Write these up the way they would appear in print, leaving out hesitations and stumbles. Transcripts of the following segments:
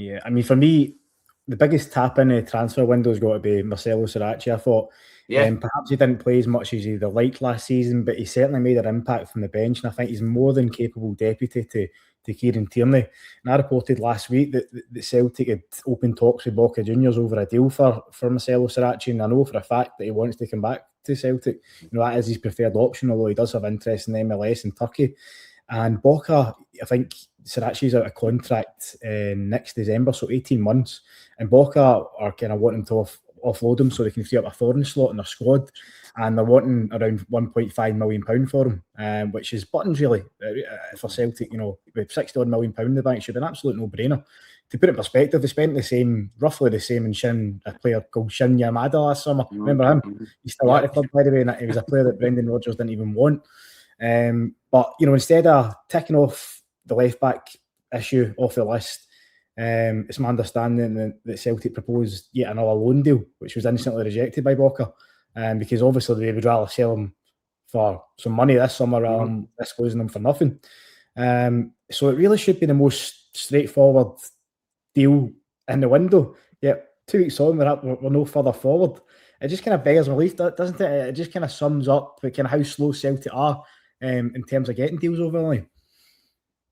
Yeah, I mean, for me, the biggest tap in the transfer window has got to be Marcelo Saracchi. I thought Yeah, perhaps he didn't play as much as he'd have liked last season, but he certainly made an impact from the bench, and I think he's more than capable deputy to Kieran Tierney. And I reported last week that Celtic had opened talks with Boca Juniors over a deal for Marcelo Saracchi, and I know for a fact that he wants to come back to Celtic. That is his preferred option, although he does have interest in MLS and Turkey. And Boca, I think Sarachi's out of contract next December, so 18 months. And Boca are kind of wanting to offload him so they can free up a foreign slot in their squad. And they're wanting around £1.5 million for him, which is buttons really for Celtic. With £60 million in the bank, should be an absolute no-brainer. To put it in perspective, they spent roughly the same in a player called Shin Yamada last summer. Remember him? He's still at the club, by the way, and he was a player that Brendan Rodgers didn't even want. But instead of ticking off the left back issue off the list, it's my understanding that Celtic proposed yet another loan deal, which was instantly rejected by Boca, because obviously they would rather sell him for some money this summer rather than risk losing him for nothing. So it really should be the most straightforward deal in the window. Yet 2 weeks on, we're no further forward. It just kind of beggars belief, doesn't it? It just kind of sums up kind of how slow Celtic are in terms of getting deals over the line.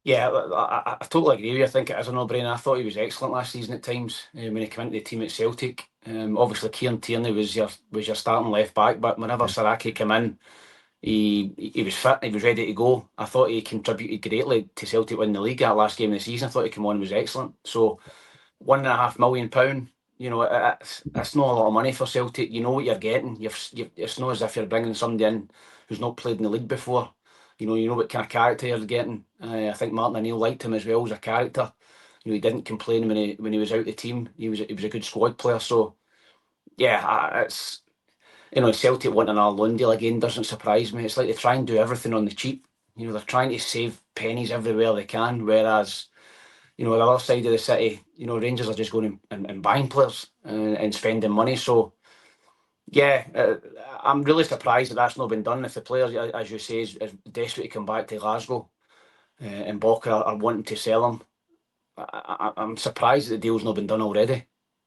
Yeah, I totally agree with you. I think it is a no-brainer. I thought he was excellent last season at times when he came into the team at Celtic. Obviously, Kieran Tierney was your starting left back, but whenever Saracchi came in, he was fit, he was ready to go. I thought he contributed greatly to Celtic winning the league that last game of the season. I thought he came on and was excellent. So £1.5 million, it's not a lot of money for Celtic. You know what you're getting. It's not as if you're bringing somebody in who's not played in the league before. You know what kind of character you're getting. I think Martin O'Neill liked him as well as a character. He didn't complain when he was out the team. He was a good squad player. So yeah, it's Celtic wanting another loan deal again doesn't surprise me. It's like they try and do everything on the cheap. They're trying to save pennies everywhere they can, whereas the other side of the city, Rangers are just going and buying players and spending money. So yeah, I'm really surprised that that's not been done. If the players, as you say, is desperate to come back to Glasgow and Boca are wanting to sell them, I'm surprised that the deal's not been done already.